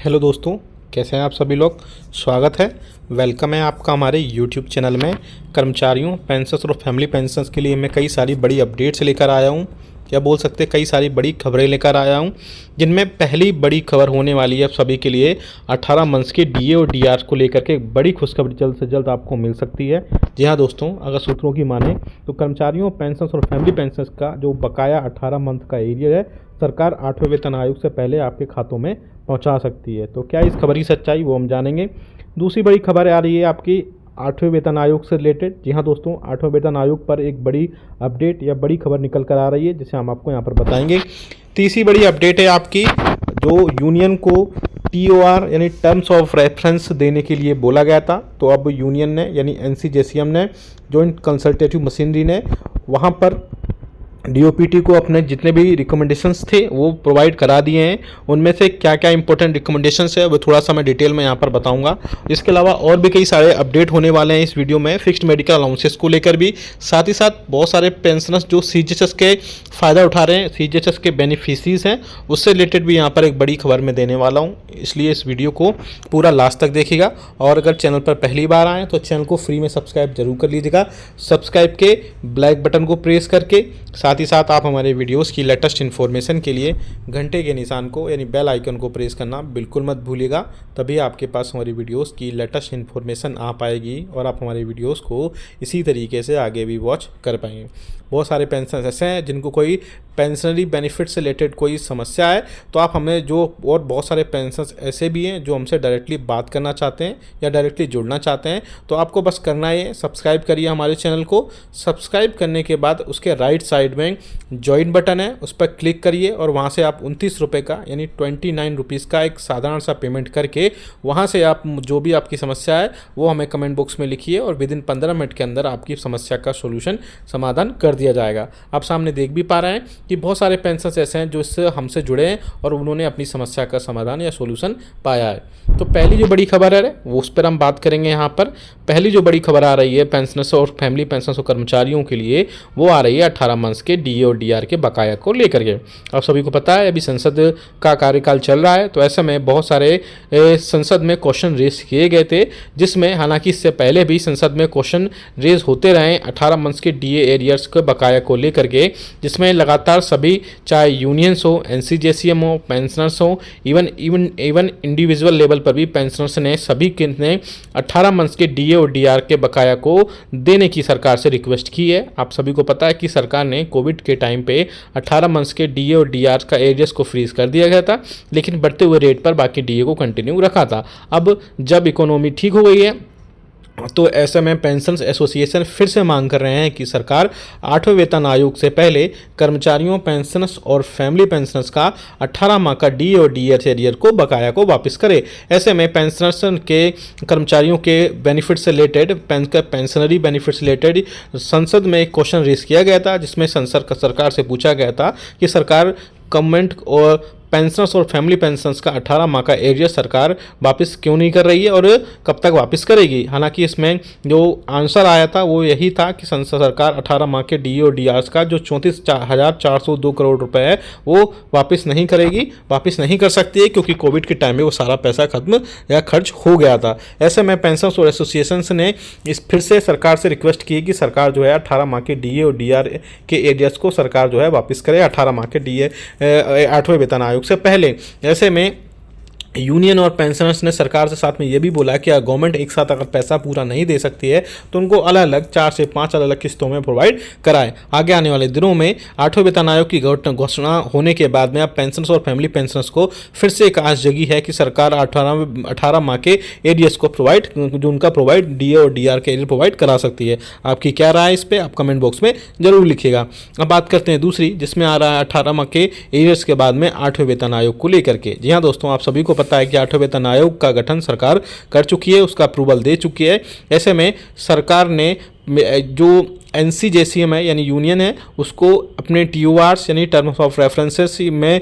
Hello दोस्तों, कैसे हैं आप सभी लोग। स्वागत है, वेलकम है आपका हमारे यूट्यूब चैनल में। कर्मचारियों, पेंशनर्स और फैमिली पेंशनर्स के लिए मैं कई सारी बड़ी अपडेट्स लेकर आया हूं, या बोल सकते कई सारी बड़ी खबरें लेकर आया हूं, जिनमें पहली बड़ी खबर होने वाली है आप सभी के लिए 18 मंथ्स के डीए और डीआर को लेकर के एक बड़ी खुशखबरी जल्द से जल्द आपको मिल सकती है। जी हाँ दोस्तों, अगर सूत्रों की माने तो कर्मचारियों, पेंशनर्स और फैमिली पेंशनर्स का जो बकाया 18 मंथ का एरियर है, सरकार 8वें वेतन आयोग से पहले आपके खातों में पहुंचा सकती है। तो क्या इस खबर की सच्चाई, वो हम जानेंगे। दूसरी बड़ी खबर आ रही है आपकी 8वें वेतन आयोग से रिलेटेड। जी हाँ दोस्तों, 8वें वेतन आयोग पर एक बड़ी अपडेट या बड़ी खबर निकल कर आ रही है, जिसे हम आपको यहाँ पर बताएंगे। तीसरी बड़ी अपडेट है आपकी, जो यूनियन को TOR यानी टर्म्स ऑफ रेफरेंस देने के लिए बोला गया था, तो अब यूनियन ने यानी NCJCM ने, जॉइंट कंसल्टेटिव मशीनरी ने, वहाँ पर DOPT को अपने जितने भी रिकमेंडेशंस थे वो प्रोवाइड करा दिए हैं। उनमें से क्या क्या इंपॉर्टेंट रिकमेंडेशंस है वो थोड़ा सा मैं डिटेल में यहाँ पर बताऊंगा। इसके अलावा और भी कई सारे अपडेट होने वाले हैं इस वीडियो में, फिक्स्ड मेडिकल अलाउंसेस को लेकर भी। साथ ही साथ बहुत सारे पेंशनर्स जो CGHS के फ़ायदा उठा रहे हैं, CGHS के बेनिफिशरीज हैं, उससे रिलेटेड भी यहाँ पर एक बड़ी खबर मैं देने वाला हूँ। इसलिए इस वीडियो को पूरा लास्ट तक देखिएगा। और अगर चैनल पर पहली बार आएँ तो चैनल को फ्री में सब्सक्राइब जरूर कर लीजिएगा। सब्सक्राइब के ब्लैक बटन को प्रेस करके साथ ही साथ आप हमारे वीडियोस की लेटेस्ट इन्फॉर्मेशन के लिए घंटे के निशान को यानी बेल आइकन को प्रेस करना बिल्कुल मत भूलिएगा। तभी आपके पास हमारी वीडियोस की लेटेस्ट इन्फॉर्मेशन आ पाएगी और आप हमारे वीडियोस को इसी तरीके से आगे भी वॉच कर पाएंगे। बहुत सारे पेंशनर्स ऐसे हैं जिनको कोई पेंशनरी बेनिफिट से रिलेटेड कोई समस्या है, तो आप हमें जो, और बहुत सारे पेंशनर्स ऐसे भी हैं जो हमसे डायरेक्टली बात करना चाहते हैं या डायरेक्टली जुड़ना चाहते हैं। तो आपको बस करना है, सब्सक्राइब करिए हमारे चैनल को। सब्सक्राइब करने के बाद उसके राइट साइड में ज्वाइन बटन है, उस पर क्लिक करिए और वहाँ से आप 29 रुपये का यानी 29 रुपीज़ का एक साधारण सा पेमेंट करके वहाँ से आप जो भी आपकी समस्या है वो हमें कमेंट बॉक्स में लिखिए और विदिन 15 मिनट के अंदर आपकी समस्या का सोल्यूशन समाधान कर दिया जाएगा। आप सामने देख भी पा रहे हैं कि बहुत सारे पेंशनर्स ऐसे हैं जो इससे हमसे जुड़े हैं और उन्होंने अपनी समस्या का समाधान या सोल्यूशन पाया है। तो पहली जो बड़ी खबर है वो उस पर हम बात करेंगे। यहाँ पर पहली जो बड़ी खबर आ रही है पेंशनर्स और फैमिली पेंशनर्स और कर्मचारियों के लिए, वो आ रही है 18 मंथ्स के DA और DR के बकाया को लेकर के। आप सभी को पता है अभी संसद का कार्यकाल चल रहा है, तो ऐसे में बहुत सारे संसद में क्वेश्चन रेज किए गए थे, जिसमें हालांकि इससे पहले भी संसद में क्वेश्चन रेज होते रहे 18 मंथ्स के DA एरियर्स के बकाया को लेकर के, जिसमें लगातार सभी, चाहे यूनियंस हो, NCJCM हो, पेंशनर्स हो, इवन इंडिविजुअल लेवल पर भी पेंशनर्स ने सभी ने 18 मंथ्स के DA और DR के बकाया को देने की सरकार से रिक्वेस्ट की है। आप सभी को पता है कि सरकार ने कोविड के टाइम पे 18 मंथ्स के DA और DR का एरियर्स को फ्रीज कर दिया गया था, लेकिन बढ़ते हुए रेट पर बाकी DA को कंटिन्यू रखा था। अब जब इकोनॉमी ठीक हो गई है तो ऐसे में पेंशनर्स एसोसिएशन फिर से मांग कर रहे हैं कि सरकार 8वें वेतन आयोग से पहले कर्मचारियों, पेंशनर्स और फैमिली पेंशनर्स का 18 माह का DA और DR एरियर को बकाया को वापस करे। ऐसे में पेंशनर्स के, कर्मचारियों के बेनिफिट से रिलेटेड, पेंशनरी बेनिफिट से रिलेटेड संसद में एक क्वेश्चन रेज किया गया था, जिसमें सरकार से पूछा गया था कि सरकार गवर्नमेंट और पेंशनर्स और फैमिली पेंशनर्स का 18 माह का एरियर सरकार वापस क्यों नहीं कर रही है और कब तक वापस करेगी। हालांकि इसमें जो आंसर आया था वो यही था कि सरकार 18 माह के DA और DR का जो 34,402 करोड़ रुपए है वो वापस नहीं करेगी, वापस नहीं कर सकती है, क्योंकि कोविड के टाइम में वो सारा पैसा खत्म या खर्च हो गया था। ऐसे में पेंशनर्स और एसोसिएशंस ने इस फिर से सरकार से रिक्वेस्ट की कि सरकार जो है 18 माह के DA और DR के एरियर्स को सरकार जो है वापस करे 18 माह के DA 8वें वेतन आयोग से पहले। ऐसे में यूनियन और पेंशनर्स ने सरकार से साथ में ये भी बोला कि गवर्नमेंट एक साथ अगर पैसा पूरा नहीं दे सकती है तो उनको अलग अलग 4 से 5 अलग अलग किस्तों में प्रोवाइड कराए। आगे आने वाले दिनों में 8वें वेतन आयोग की घोषणा होने के बाद में अब पेंशनर्स और फैमिली पेंशनर्स को फिर से एक आस जगी है कि सरकार 18 माह के एरियर्स को प्रोवाइड, जो उनका प्रोवाइड DA और DR के एरियर प्रोवाइड करा सकती है। आपकी क्या राय है इस पर, आप कमेंट बॉक्स में जरूर लिखिएगा। अब बात करते हैं दूसरी, जिसमें आ रहा है 18 माह के एरियर्स के बाद में 8वें वेतन आयोग को लेकर के। जी हाँ दोस्तों, आप सभी को पता है कि 8वें वेतन आयोग का गठन सरकार कर चुकी है, उसका अप्रूवल दे चुकी है। ऐसे में सरकार ने जो NCJCM है यानी यूनियन है उसको अपने TORs यानी टर्म्स ऑफ रेफरेंसेस में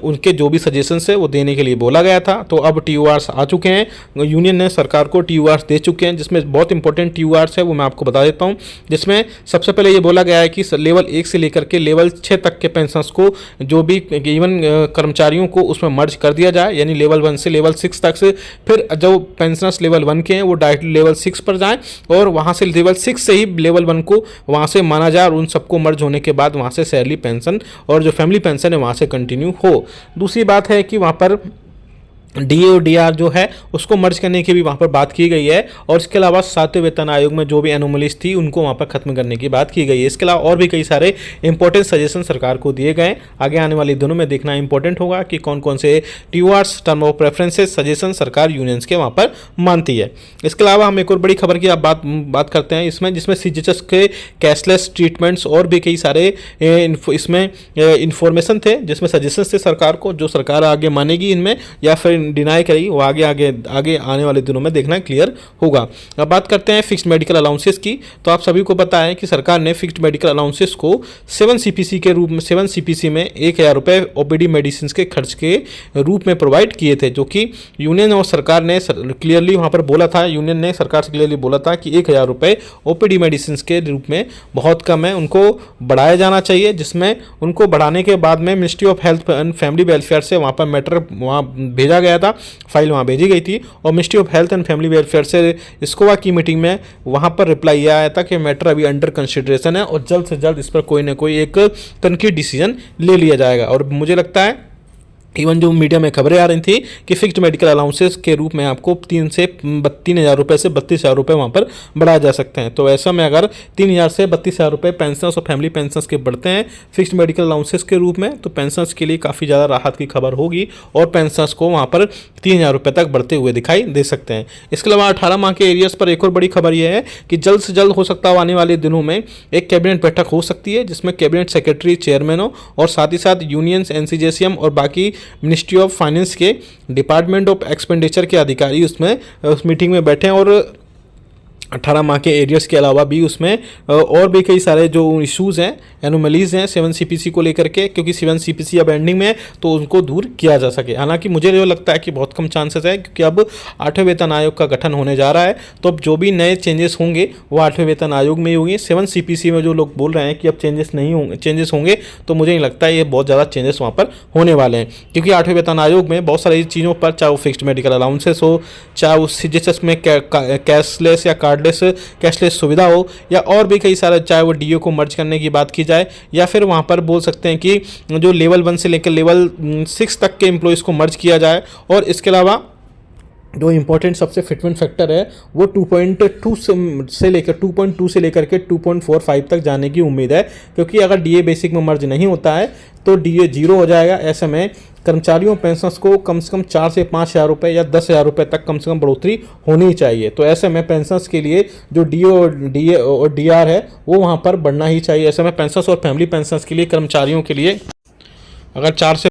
उनके जो भी सजेशंस है वो देने के लिए बोला गया था। तो अब TORs आ चुके हैं, यूनियन ने सरकार को TORs दे चुके हैं, जिसमें बहुत इंपॉर्टेंट TORs है वो मैं आपको बता देता हूँ। जिसमें सबसे पहले ये बोला गया है कि लेवल 1 से लेकर के लेवल 6 तक के पेंशनर्स को जो भी इवन कर्मचारियों को उसमें मर्ज कर दिया जाए, यानी लेवल 1 से लेवल 6 तक से। फिर जो पेंशनर्स लेवल 1 के हैं वो डायरेक्टली लेवल 6 पर जाएं और वहाँ से लेवल 6 से ही लेवल 1 को वहाँ से माना जाए और उन सबको मर्ज होने के बाद वहाँ से सैलरी पेंशन और जो फैमिली पेंशन है वहाँ से कंटिन्यू हो। दूसरी बात है कि वहाँ पर DA और DR जो है उसको मर्ज करने की भी वहाँ पर बात की गई है और इसके अलावा 7वें वेतन आयोग में जो भी एनोमलीज थी उनको वहाँ पर खत्म करने की बात की गई है। इसके अलावा और भी कई सारे इंपॉर्टेंट सजेशन सरकार को दिए गए। आगे आने वाले दिनों में देखना इंपॉर्टेंट होगा कि कौन कौन से TORs term of preferences suggestion सरकार यूनियंस के वहाँ पर मानती है। इसके अलावा हम एक और बड़ी खबर की आप बात करते हैं इसमें, जिसमें CGHS के कैशलेस ट्रीटमेंट्स और भी कई सारे इसमें इंफॉर्मेशन थे, जिसमें सजेशन थे सरकार को, जो सरकार आगे मानेगी इनमें या फिर डिनाई करेगी वो आगे आने वाले दिनों में देखना क्लियर होगा। अब बात करते हैं फिक्स्ड मेडिकल अलाउंसेस की। तो आप सभी को पता है कि सरकार ने फिक्स्ड मेडिकल अलाउंसेस को 7 CPC के रूप में 7 CPC में 1000 रुपये OPD मेडिसिन के खर्च के रूप में प्रोवाइड किए थे, जो कि यूनियन और सरकार ने क्लियरली वहाँ पर बोला था। यूनियन ने सरकार से क्लियरली बोला था कि 1000 रुपये OPD मेडिसिन के रूप में बहुत कम है, उनको बढ़ाया जाना चाहिए। जिसमें उनको बढ़ाने के बाद में ministry of health and family welfare से वहाँ पर मैटर वहाँ भेजा गया था, फाइल वहाँ भेजी गई थी और ministry of health and family welfare से स्कोवा की मीटिंग में वहाँ पर रिप्लाई आया था कि मैटर अभी अंडर कंसिडरेशन है और जल्द से जल्द इस पर कोई ना कोई एक तनकीद डिसीजन ले लिया जाएगा। और मुझे लगता है इवन जो मीडिया में खबरें आ रही थी कि फिक्स्ड मेडिकल अलाउंसेस के रूप में आपको 3,000 रुपये से 32,000 रुपये वहाँ पर बढ़ाए जा सकते हैं। तो ऐसा में अगर 3,000 से 32,000 रुपये पेंशनर्स और फैमिली पेंशनर्स के बढ़ते हैं फिक्स्ड मेडिकल अलाउंसेस के रूप में, तो पेंशनर्स के लिए काफ़ी ज़्यादा राहत की खबर होगी और पेंशनर्स को वहाँ पर 3,000 रुपये तक बढ़ते हुए दिखाई दे सकते हैं। इसके अलावा 18 माह के एरियर्स पर एक और बड़ी खबर यह है कि जल्द से जल्द हो सकता है आने वाले दिनों में एक कैबिनेट बैठक हो सकती है, जिसमें कैबिनेट सेक्रेटरी, चेयरमैनों और साथ ही साथ यूनियंस, NCJCM और बाकी मिनिस्ट्री ऑफ फाइनेंस के डिपार्टमेंट ऑफ एक्सपेंडिचर के अधिकारी उस मीटिंग में बैठे हैं और 18 माह के एरियर्स के अलावा भी उसमें और भी कई सारे जो इश्यूज़ हैं, एनोमलीज हैं 7 CPC को लेकर के, क्योंकि 7 CPC अब एंडिंग में है तो उनको दूर किया जा सके। हालांकि मुझे जो लगता है कि बहुत कम चांसेस है, क्योंकि अब 8वें वेतन आयोग का गठन होने जा रहा है, तो अब जो भी नए चेंजेस होंगे वो 8वें वेतन आयोग में ही होंगे। 7 CPC में जो लोग बोल रहे हैं कि अब चेंजेस होंगे तो मुझे नहीं लगता है ये बहुत ज़्यादा चेंजेस वहाँ पर होने वाले हैं, क्योंकि 8वें वेतन आयोग में बहुत सारी चीज़ों पर, चाहे वो फिक्स्ड मेडिकल अलाउंसेस हो, चाहे वो CGHS में कैशलेस या कैशलेस सुविधा हो, या और भी कई सारे, चाहे वो DO को मर्ज करने की बात की जाए या फिर वहाँ पर बोल सकते हैं कि जो लेवल 1 से लेकर लेवल 6 तक के एम्प्लॉयज़ को मर्ज किया जाए। और इसके अलावा जो इम्पोर्टेंट सबसे फिटमेंट फैक्टर है वो 2.2 से लेकर के 2.45 तक जाने की उम्मीद है, क्योंकि अगर DA बेसिक में मर्ज नहीं होता है तो DA 0 हो जाएगा। ऐसे में कर्मचारियों पेंशनर्स को कम से कम 4 से 5,000 रुपये या 10,000 रुपये तक कम से कम बढ़ोतरी होनी चाहिए। तो ऐसे में पेंशनर्स के लिए जो DA और DR है वो वहाँ पर बढ़ना ही चाहिए। ऐसे में पेंशनर्स और फैमिली पेंशनर्स के लिए, कर्मचारियों के लिए अगर 4 से